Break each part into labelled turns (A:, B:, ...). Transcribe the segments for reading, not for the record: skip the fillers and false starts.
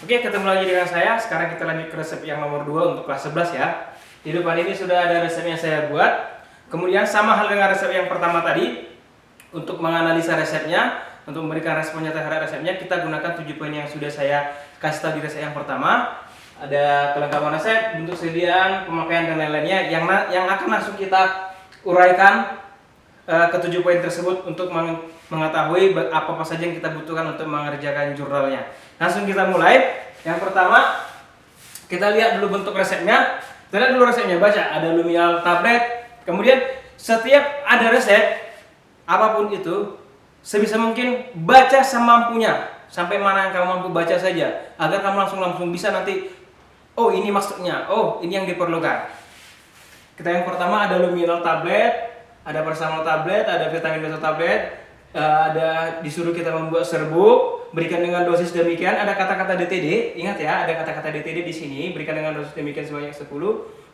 A: Oke, ketemu lagi dengan saya. Sekarang kita lanjut ke resep yang nomor 2 untuk kelas 11 ya. Di depan ini sudah ada resep yang saya buat. Kemudian sama hal dengan resep yang pertama tadi. Untuk menganalisa resepnya, untuk memberikan responnya terhadap resepnya, kita gunakan 7 poin yang sudah saya kasih tahu di resep yang pertama. Ada kelengkapan resep, bentuk sediaan, pemakaian dan lain-lainnya yang akan langsung kita uraikan ke 7 poin tersebut untuk mengetahui apa saja yang kita butuhkan untuk mengerjakan jurnalnya. Langsung kita mulai. Yang pertama, kita lihat dulu bentuk resepnya. Kita lihat dulu resepnya, baca. Ada luminal tablet. Kemudian setiap ada resep, apapun itu, sebisa mungkin baca semampunya. Sampai mana yang kamu mampu baca saja. Agar kamu langsung bisa nanti, oh ini maksudnya, oh ini yang diperlukan. Kita yang pertama ada luminal tablet, ada paracetamol tablet, ada vitamin B1 tablet, ada disuruh kita membuat serbuk, berikan dengan dosis demikian, ada kata-kata DTD, ingat ya, ada kata-kata DTD di sini, berikan dengan dosis demikian sebanyak 10.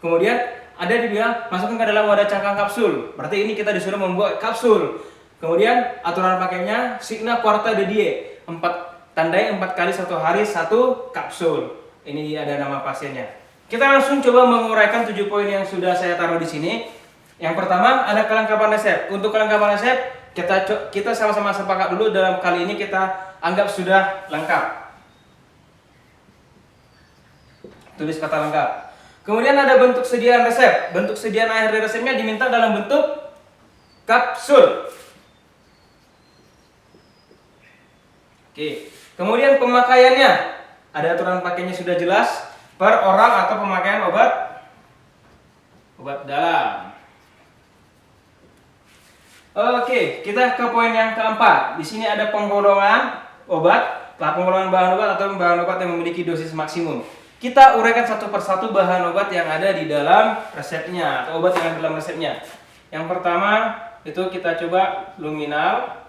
A: Kemudian ada dibilang masukkan ke dalam wadah cangkang kapsul, berarti ini kita disuruh membuat kapsul. Kemudian aturan pakainya signa quarta de die, tandai 4 kali 1 hari 1 kapsul. Ini ada nama pasiennya. Kita langsung coba menguraikan 7 poin yang sudah saya taruh di sini. Yang pertama ada kelengkapan resep. Untuk kelengkapan resep kita sama-sama sepakat dulu, dalam kali ini kita anggap sudah lengkap. Tulis kata lengkap. Kemudian ada bentuk sediaan resep. Bentuk sediaan akhir dari resepnya diminta dalam bentuk kapsul. Oke. Kemudian pemakaiannya, ada aturan pakainya sudah jelas, per orang atau pemakaian obat dalam. Oke, kita ke poin yang keempat. Di sini ada penggolongan obat, penggolongan bahan obat atau bahan obat yang memiliki dosis maksimum. Kita uraikan satu persatu bahan obat yang ada di dalam resepnya atau obat yang ada di dalam resepnya. Yang pertama itu kita coba luminal.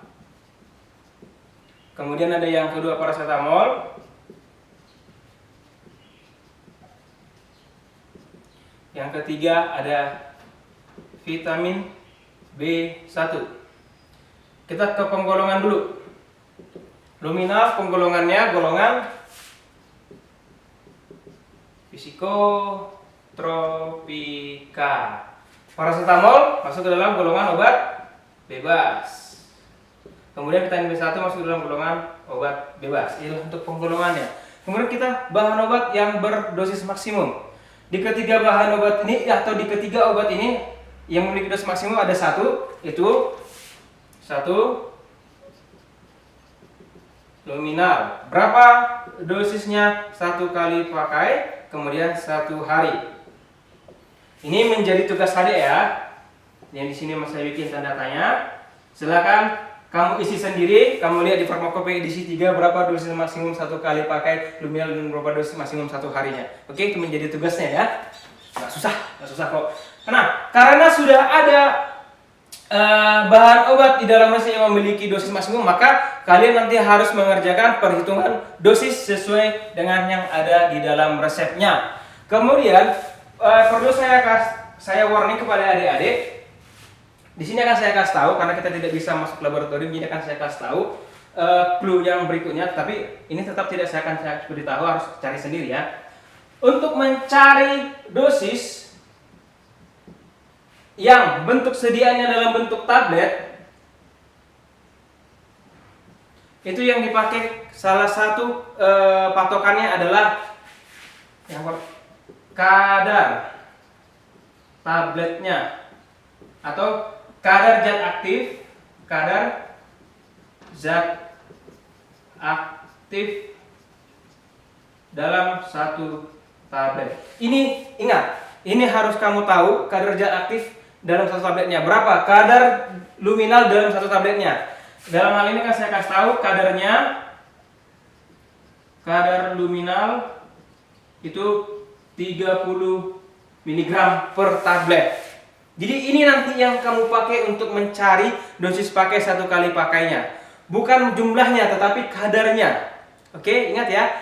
A: Kemudian ada yang kedua paracetamol. Yang ketiga ada vitamin B1. Kita ke penggolongan dulu. Luminal penggolongannya golongan psikotropika. Paracetamol masuk ke dalam golongan obat bebas. Kemudian vitamin B1 masuk ke dalam golongan obat bebas. Ini untuk penggolongannya. Kemudian kita bahan obat yang berdosis maksimum. Di ketiga bahan obat ini atau di ketiga obat ini yang memiliki dosis maksimum ada satu, itu satu luminal. Berapa dosisnya? 1 kali pakai, kemudian 1 hari. Ini menjadi tugas adik ya. Yang di sini Mas saya bikin tanda tanya. Silakan kamu isi sendiri. Kamu lihat di farmakope edisi 3 berapa dosis maksimum 1 kali pakai luminal dan berapa dosis maksimum 1 harinya. Oke, itu menjadi tugasnya ya. Nggak susah kok. Nah, karena sudah ada bahan obat di dalam resep yang memiliki dosis maksimum, maka kalian nanti harus mengerjakan perhitungan dosis sesuai dengan yang ada di dalam resepnya. Kemudian perlu saya warning kepada adik-adik. Di sini akan saya kasih tahu, karena kita tidak bisa masuk laboratorium, ini akan saya kasih tahu clue yang berikutnya. Tapi ini tetap tidak saya beritahu, harus cari sendiri ya. Untuk mencari dosis yang bentuk sediaannya dalam bentuk tablet, itu yang dipakai salah satu patokannya adalah yang kadar tabletnya atau kadar zat aktif dalam satu tablet. Ini ingat, ini harus kamu tahu kadar zat aktif dalam satu tabletnya berapa, kadar luminal dalam satu tabletnya. Dalam hal ini kan saya kasih tahu kadar luminal itu 30 mg per tablet. Jadi ini nanti yang kamu pakai untuk mencari dosis pakai 1 kali pakainya. Bukan jumlahnya tetapi kadarnya. Oke, ingat ya.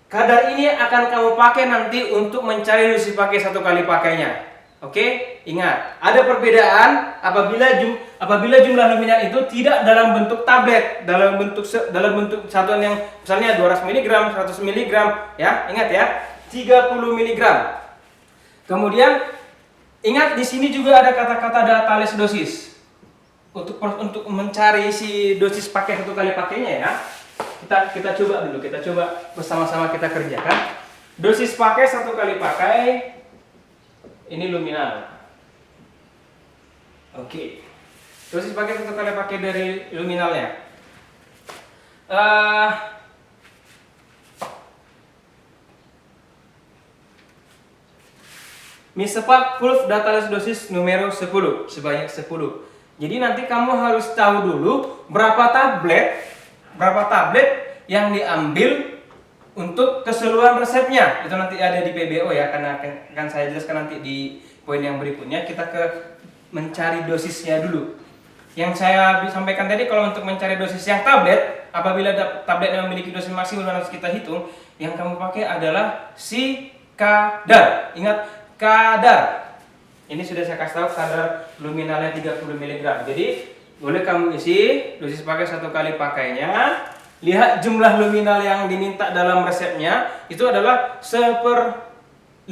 A: Kadar ini akan kamu pakai nanti untuk mencari dosis pakai 1 kali pakainya. Oke, ingat, ada perbedaan apabila jumlah luminal itu tidak dalam bentuk tablet, dalam bentuk satuan yang misalnya 200 mg, 100 mg, ya. Ingat ya, 30 mg. Kemudian ingat di sini juga ada kata-kata datales dosis. Untuk mencari si dosis pakai satu kali pakainya ya. Kita coba dulu, kita coba bersama-sama kita kerjakan. Dosis pakai satu kali pakai ini luminal. Oke. Dosis pakai satu kali pakai dari luminalnya. Misepat full datales dosis numero 10 sebanyak 10. Jadi nanti kamu harus tahu dulu berapa tablet yang diambil untuk keseluruhan resepnya. Itu nanti ada di PBO ya, karena akan saya jelaskan nanti di poin yang berikutnya. Kita ke mencari dosisnya dulu. Yang saya sampaikan tadi, kalau untuk mencari dosis yang tablet, apabila tablet yang memiliki dosis maksimum harus kita hitung, yang kamu pakai adalah si kadar. Ingat, kadar. Ini sudah saya kasih tahu kadar luminalnya 30 mg. Jadi boleh kamu isi dosis pakai satu kali pakainya. Lihat jumlah luminal yang diminta dalam resepnya itu adalah 1/5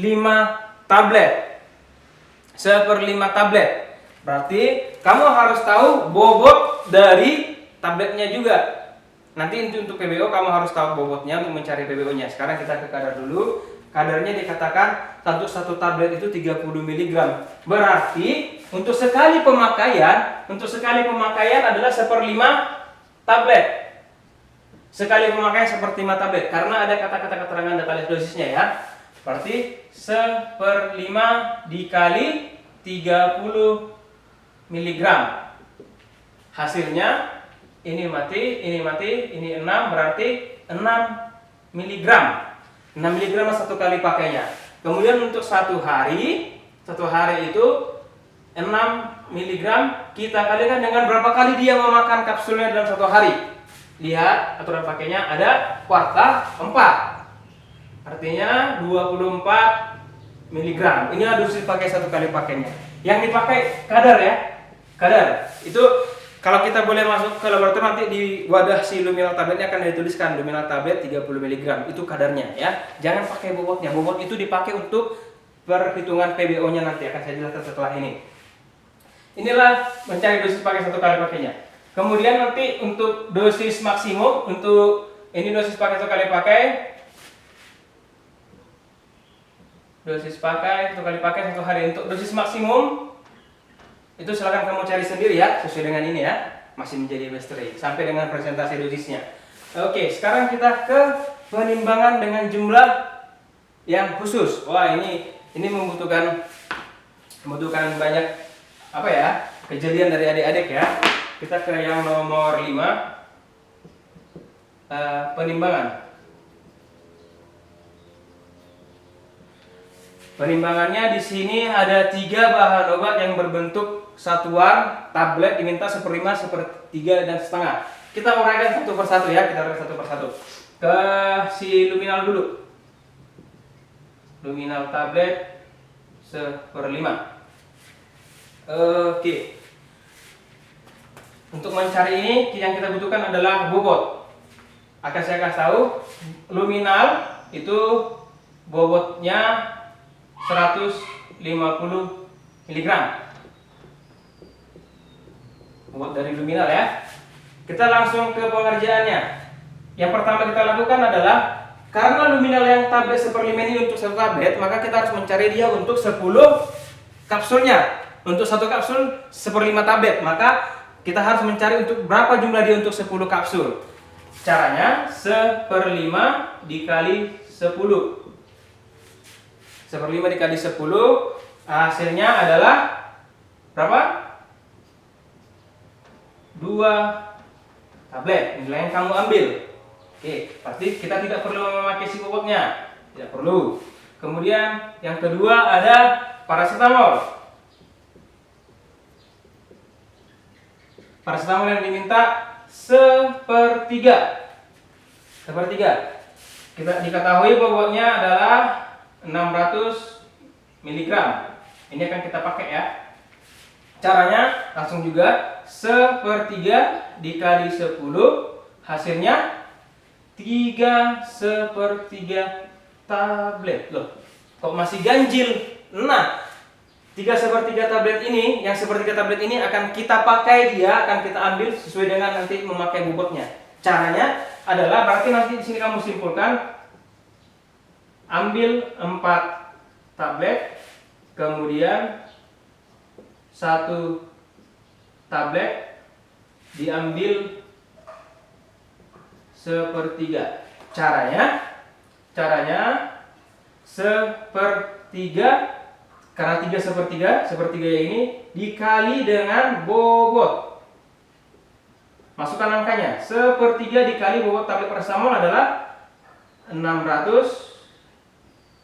A: tablet. 1/5 tablet. Berarti kamu harus tahu bobot dari tabletnya juga. Nanti untuk PBO kamu harus tahu bobotnya untuk mencari PBO-nya. Sekarang kita ke kadar dulu. Kadarnya dikatakan satu tablet itu 30 mg. Berarti untuk sekali pemakaian adalah 1/5 tablet. Sekali pemakaian 1/5 tablet, karena ada kata-kata keterangan datales dosisnya ya. Berarti 1/5 dikali 30 mg. Hasilnya ini mati, ini 6, berarti 6 mg. 6 mg satu kali pakainya. Kemudian untuk satu hari itu 6 mg kita kalikan dengan berapa kali dia memakan kapsulnya dalam satu hari. Lihat aturan pakainya ada kuartal 4. Artinya 24 mg. Inilah dosis pakai satu kali pakainya. Yang dipakai kadar ya. Kadar. Itu kalau kita boleh masuk ke laboratorium nanti di wadah si luminal tabletnya akan dituliskan luminal tablet 30 mg. Itu kadarnya ya. Jangan pakai bobotnya. Bobot itu dipakai untuk perhitungan PBO-nya nanti akan saya jelaskan setelah ini. Inilah mencari dosis pakai satu kali pakainya. Kemudian nanti untuk dosis maksimum, untuk ini dosis pakai satu kali pakai. Dosis pakai satu kali pakai satu hari. Untuk dosis maksimum itu silahkan kamu cari sendiri ya, sesuai dengan ini ya. Masih menjadi misteri sampai dengan presentasi dosisnya. Oke, sekarang kita ke penimbangan dengan jumlah yang khusus. Wah, ini membutuhkan banyak apa ya? Kejelian dari adik-adik ya. Kita ke yang nomor 5, penimbangan. Penimbangannya di sini ada 3 bahan obat yang berbentuk satuan tablet diminta 1/5, 1/3, dan setengah. Kita uraikan satu persatu ya, Ke si luminal dulu. Luminal tablet 1/5. Oke. Untuk mencari ini yang kita butuhkan adalah bobot. Akan saya kasih tahu, luminal itu bobotnya 150 mg. Bobot dari luminal ya. Kita langsung ke pengerjaannya. Yang pertama kita lakukan adalah, karena luminal yang tablet 1/5 ini untuk satu tablet, maka kita harus mencari dia untuk 10 kapsulnya. Untuk satu kapsul 1/5 tablet, maka kita harus mencari untuk berapa jumlah dia untuk 10 kapsul. Caranya 1/5 dikali 10. 1/5 dikali 10, hasilnya adalah berapa? 2 tablet. Inilah yang kamu ambil. Oke, berarti kita tidak perlu memakai si bobotnya. Tidak perlu. Kemudian yang kedua ada paracetamol. Paracetamol yang diminta 1/3. Kita diketahui bobotnya adalah 600 mg. Ini akan kita pakai ya. Caranya langsung juga 1/3 dikali 10 hasilnya 3/3 tablet. Loh, kok masih ganjil? Nah, 3/3 tablet ini, yang 1/3 tablet ini akan kita pakai, dia akan kita ambil sesuai dengan nanti memakai bobotnya. Caranya adalah berarti nanti di sini kamu simpulkan, ambil 4 tablet, kemudian 1 tablet diambil 1/3. Caranya 1/3, karena 3/3, 1/3 ini dikali dengan bobot. Masukkan angkanya. 1/3 dikali bobot tablet paracetamol adalah 600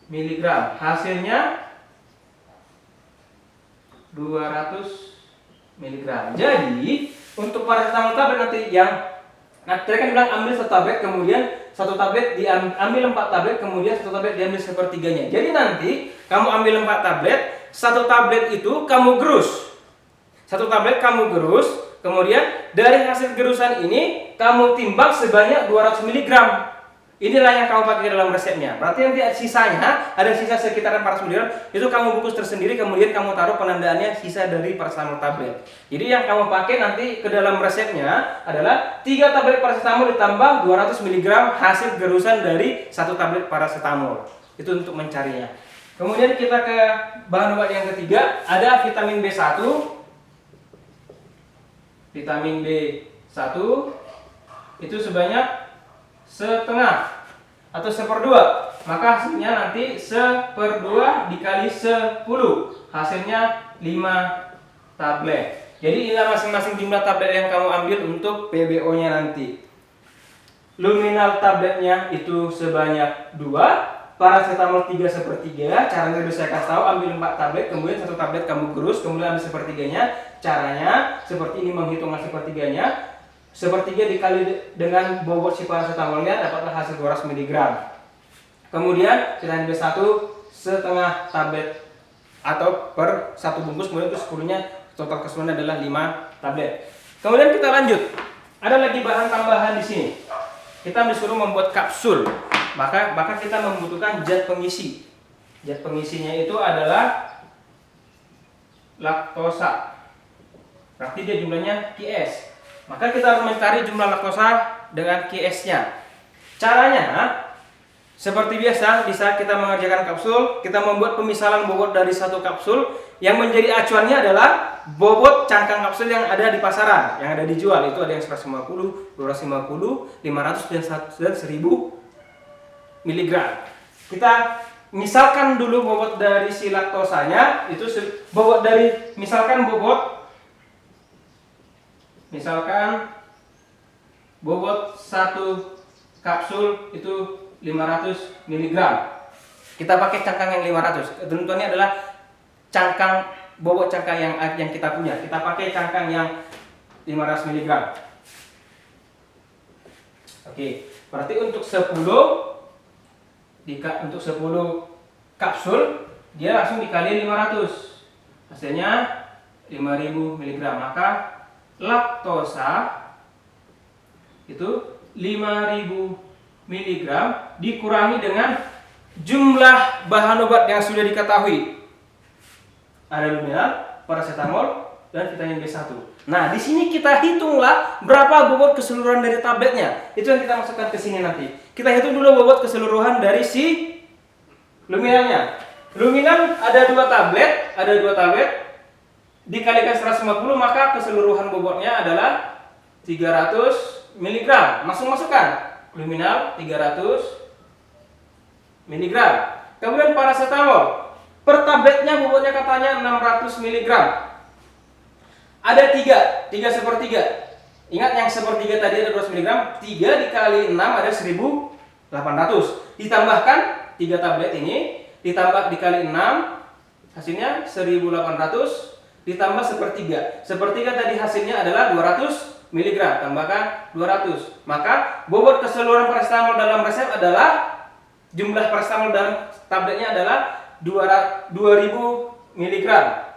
A: mg. Hasilnya 200 mg. Jadi untuk paracetamol tablet nanti yang tadi kan bilang ambil 1 tablet, kemudian 1 tablet diambil 4 tablet, kemudian 1 tablet diambil 1/3-nya. Jadi nanti kamu ambil 4 tablet, 1 tablet itu kamu gerus. 1 tablet kamu gerus, kemudian dari hasil gerusan ini kamu timbang sebanyak 200 mg. Inilah yang kamu pakai dalam resepnya. Berarti nanti sisanya, ada sisa sekitaran 400 mg, itu kamu bungkus tersendiri, kemudian kamu taruh penandaannya sisa dari paracetamol tablet. Jadi yang kamu pakai nanti ke dalam resepnya adalah 3 tablet paracetamol ditambah 200 mg hasil gerusan dari 1 tablet paracetamol. Itu untuk mencarinya. Kemudian kita ke bahan obat yang ketiga, ada vitamin B1. Vitamin B1 itu sebanyak setengah atau 1/2, maka hasilnya nanti 1/2 dikali 10, hasilnya 5 tablet. Jadi inilah masing-masing jumlah tablet yang kamu ambil untuk PBO nya nanti. Luminal tabletnya itu sebanyak 2, paracetamol 3/3. Caranya sudah saya kasih tahu, ambil 4 tablet, kemudian 1 tablet kamu gerus, kemudian ambil 1/3-nya. Caranya seperti ini, menghitung 1/3-nya. 1/3 dikali dengan bobot si paracetamolnya, dapatlah hasil 200 mg. Kemudian vitamin B1 setengah tablet atau per 1 bungkus, kemudian itu 10-nya total keseluruhan adalah 5 tablet. Kemudian kita lanjut. Ada lagi bahan tambahan di sini. Kita disuruh membuat kapsul. Maka kita membutuhkan zat pengisi. Zat pengisinya itu adalah laktosa. Berarti dia jumlahnya QS. Maka kita harus mencari jumlah laktosa dengan QS-nya. Caranya seperti biasa, bisa kita mengerjakan kapsul, kita membuat pemisalan bobot dari 1 kapsul. Yang menjadi acuannya adalah bobot cangkang kapsul yang ada di pasaran, yang ada dijual. Itu ada yang 150, 250, 500 dan 1000 mg. Kita misalkan dulu bobot dari si laktosanya, itu bobot dari misalkan bobot 1 kapsul itu 500 mg. Kita pakai cangkang yang 500. Tentunya adalah bobot cangkang yang kita punya. Kita pakai cangkang yang 500 mg. Oke, berarti untuk 10 kapsul dia langsung dikali 500. Hasilnya 5000 mg. Maka laktosa itu 5000 mg dikurangi dengan jumlah bahan obat yang sudah diketahui. Ada luminal, paracetamol, dan vitamin B1. Nah, di sini kita hitunglah berapa bobot keseluruhan dari tabletnya. Itu yang kita masukkan ke sini nanti. Kita hitung dulu bobot keseluruhan dari si luminalnya. Luminal ada 2 tablet, dikalikan 150, maka keseluruhan bobotnya adalah 300 mg. Masukkan luminal 300 mg. Kemudian paracetamol per tabletnya bobotnya katanya 600 mg. Ada 3/3. Ingat yang 1/3 tadi ada 200 mg, 3 dikali 6 ada 1800. Ditambahkan 3 tablet ini, ditambah dikali 6 hasilnya 1800, ditambah 1/3. 1/3 tadi hasilnya adalah 200 mg, tambahkan 200. Maka bobot keseluruhan paracetamol dalam resep adalah, jumlah paracetamol dalam tabletnya adalah 2000 miligram.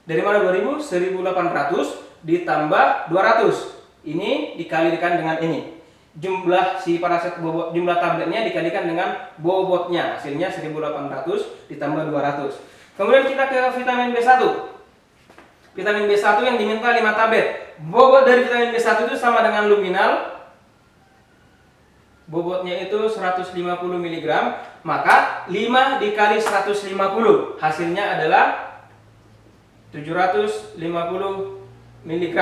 A: Dari mana 2000? 1800 ditambah 200. Ini dikalikan dengan ini. Jumlah si paraset bobot, jumlah tabletnya dikalikan dengan bobotnya. Hasilnya 1800 ditambah 200. Kemudian kita ke vitamin B1. Vitamin B1 yang diminta 5 tablet. Bobot dari vitamin B1 itu sama dengan luminal. Bobotnya itu 150 mg, maka 5 dikali 150 hasilnya adalah 750 mg.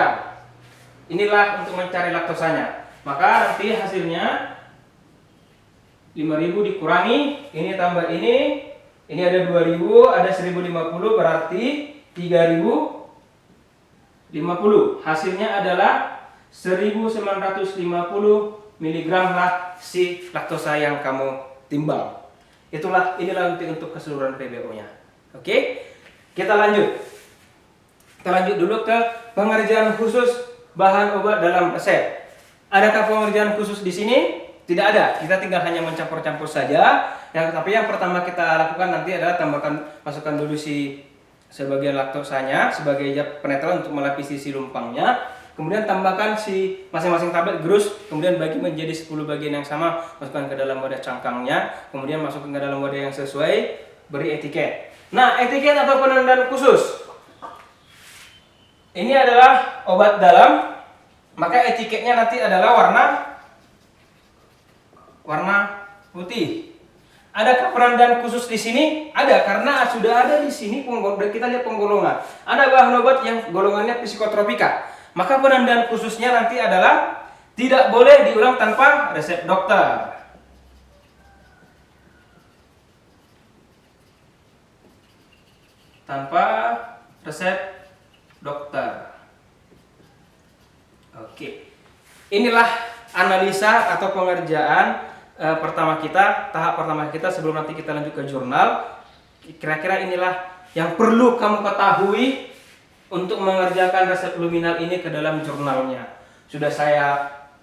A: Inilah untuk mencari laktosanya. Maka nanti hasilnya 5000 dikurangi, ini tambah ini ada 2000, ada 1050, berarti 3050. Hasilnya adalah 1950 mg lah si laktosa yang kamu timbang. Inilah untuk keseluruhan PBO-nya. Oke? Kita lanjut. Kita lanjut dulu ke pengerjaan khusus bahan obat dalam resep. Adakah pengerjaan khusus di sini? Tidak ada. Kita tinggal hanya mencampur-campur saja. Tapi yang pertama kita lakukan nanti adalah masukkan dulu si sebagian laktosanya sebagai zat penetral untuk melapisi si lumpangnya. Kemudian tambahkan si masing-masing tablet gerus, kemudian bagi menjadi 10 bagian yang sama, masukkan ke dalam wadah cangkangnya, kemudian masukkan ke dalam wadah yang sesuai, beri etiket. Nah, etiket atau penandaan khusus. Ini adalah obat dalam, maka etiketnya nanti adalah warna putih. Adakah penandaan khusus di sini? Ada, karena sudah ada di sini kita lihat penggolongan. Ada bahan obat yang golongannya psikotropika. Maka penandaan khususnya nanti adalah tidak boleh diulang tanpa resep dokter. Tanpa resep dokter. Oke. Inilah analisa atau pengerjaan tahap pertama kita sebelum nanti kita lanjut ke jurnal. Kira-kira inilah yang perlu kamu ketahui untuk mengerjakan resep luminal ini ke dalam jurnalnya. Sudah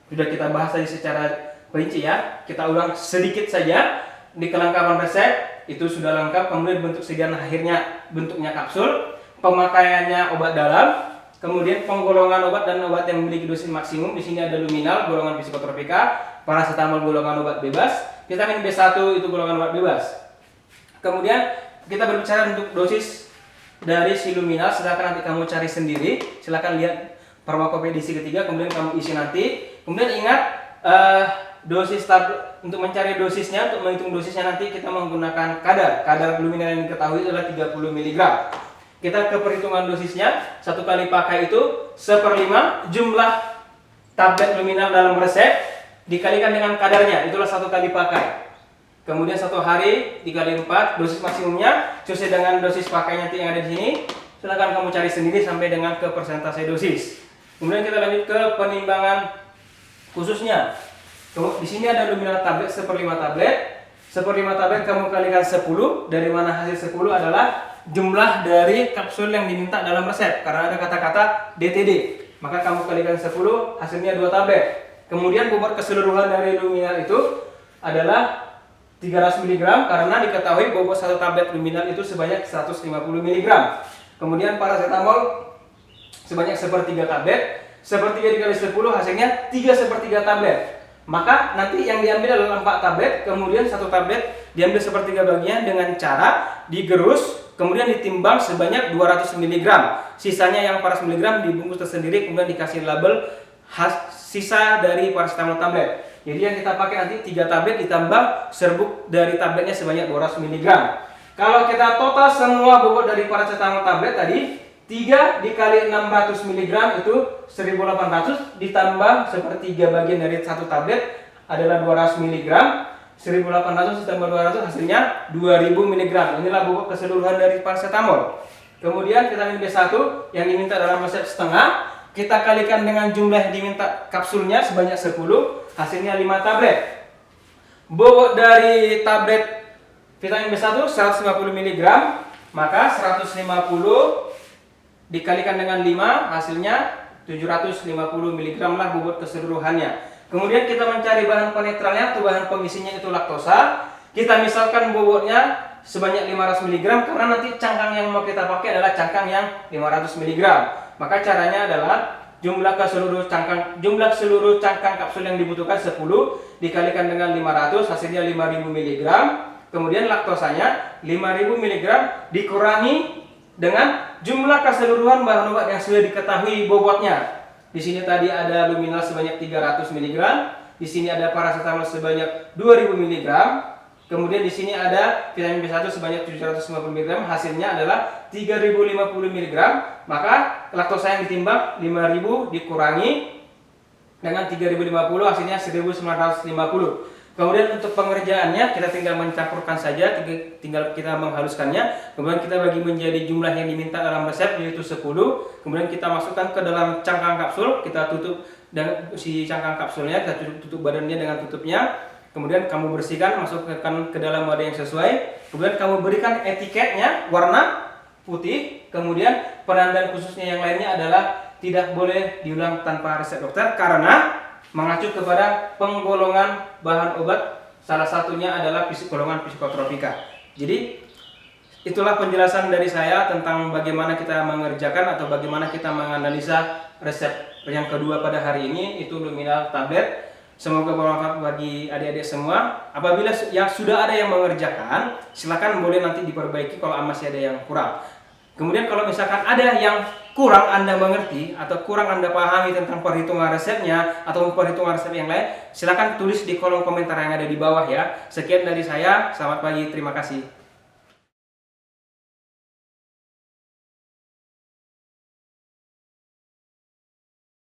A: kita bahas tadi secara rinci ya. Kita ulang sedikit saja. Di kelengkapan resep itu sudah lengkap. Kemudian bentuk sediaan akhirnya bentuknya kapsul. Pemakaiannya obat dalam. Kemudian penggolongan obat dan obat yang memiliki dosis maksimum. Di sini ada luminal golongan psikotropika, paracetamol golongan obat bebas, vitamin B1 itu golongan obat bebas. Kemudian kita berbicara untuk dosis dari si luminal, silahkan nanti kamu cari sendiri. Silahkan lihat farmakopedisi ketiga, kemudian kamu isi nanti. Kemudian ingat dosis untuk mencari dosisnya, untuk menghitung dosisnya nanti kita menggunakan kadar luminal yang diketahui adalah 30 mg. Kita ke perhitungan dosisnya, satu kali pakai itu 1/5 jumlah tablet luminal dalam resep dikalikan dengan kadarnya, itulah satu kali pakai. Kemudian 1 hari dikali 4 dosis maksimumnya sesuai dengan dosis pakainya yang ada di sini. Silahkan kamu cari sendiri sampai dengan ke persentase dosis. Kemudian kita lanjut ke penimbangan khususnya. Di sini ada luminal tablet 1/5 tablet. 1/5 tablet kamu kalikan 10. Dari mana hasil 10 adalah jumlah dari kapsul yang diminta dalam resep. Karena ada kata-kata DTD, maka kamu kalikan 10, hasilnya 2 tablet. Kemudian bobot keseluruhan dari luminal itu adalah 300 mg karena diketahui bobot satu tablet luminal itu sebanyak 150 mg. Kemudian paracetamol sebanyak 1/3 tablet. 1/3 dikali 10 hasilnya 3/3 tablet. Maka nanti yang diambil adalah 4 tablet, kemudian 1 tablet diambil 1/3 bagian dengan cara digerus, kemudian ditimbang sebanyak 200 mg. Sisanya yang 400 mg dibungkus tersendiri, kemudian dikasih label sisa dari paracetamol tablet. Jadi yang kita pakai nanti 3 tablet ditambah serbuk dari tabletnya sebanyak 200 mg. Kalau kita total semua bobot dari paracetamol tablet tadi, 3 dikali 600 mg itu 1800 ditambah 1/3 bagian dari 1 tablet adalah 200 mg. 1800 ditambah 200 hasilnya 2000 mg. Inilah bobot keseluruhan dari paracetamol. Kemudian vitamin B1 yang diminta dalam resep setengah, kita kalikan dengan jumlah yang diminta kapsulnya sebanyak 10, hasilnya 5 tablet. Bobot dari tablet vitamin B1 150 mg, maka 150 dikalikan dengan 5, hasilnya 750 mg lah bobot keseluruhannya. Kemudian kita mencari bahan penetralnya atau bahan pengisinya itu laktosa. kita misalkan bobotnya sebanyak 500 mg karena nanti cangkang yang mau kita pakai adalah cangkang yang 500 mg. Maka caranya adalah jumlah seluruh cangkang kapsul yang dibutuhkan 10 dikalikan dengan 500 hasilnya 5000 mg. Kemudian laktosanya 5000 mg dikurangi dengan jumlah keseluruhan bahan obat yang sudah diketahui bobotnya. Di sini tadi ada luminal sebanyak 300 mg, di sini ada paracetamol sebanyak 2000 mg. Kemudian di sini ada vitamin B1 sebanyak 750 mg, hasilnya adalah 3050 mg. Maka laktosa yang ditimbang 5000 dikurangi dengan 3050 hasilnya 1950. Kemudian untuk pengerjaannya kita tinggal mencampurkan saja, tinggal kita menghaluskannya. Kemudian kita bagi menjadi jumlah yang diminta dalam resep yaitu 10. Kemudian kita masukkan ke dalam cangkang kapsul, kita tutup dan si cangkang kapsulnya kita tutup badannya dengan tutupnya. Kemudian kamu bersihkan, masukkan ke dalam wadah yang sesuai. Kemudian kamu berikan etiketnya warna putih. Kemudian penandaan khususnya yang lainnya adalah tidak boleh diulang tanpa resep dokter karena mengacu kepada penggolongan bahan obat, salah satunya adalah golongan psikotropika. Jadi itulah penjelasan dari saya tentang bagaimana kita mengerjakan atau bagaimana kita menganalisa resep yang kedua pada hari ini, itu luminal tablet. Semoga bermanfaat bagi adik-adik semua. Apabila yang sudah ada yang mengerjakan, silakan boleh nanti diperbaiki kalau masih ada yang kurang. Kemudian kalau misalkan ada yang kurang Anda mengerti atau kurang Anda pahami tentang perhitungan resepnya atau perhitungan resep yang lain, silakan tulis di kolom komentar yang ada di bawah ya. Sekian dari saya, selamat pagi, terima kasih.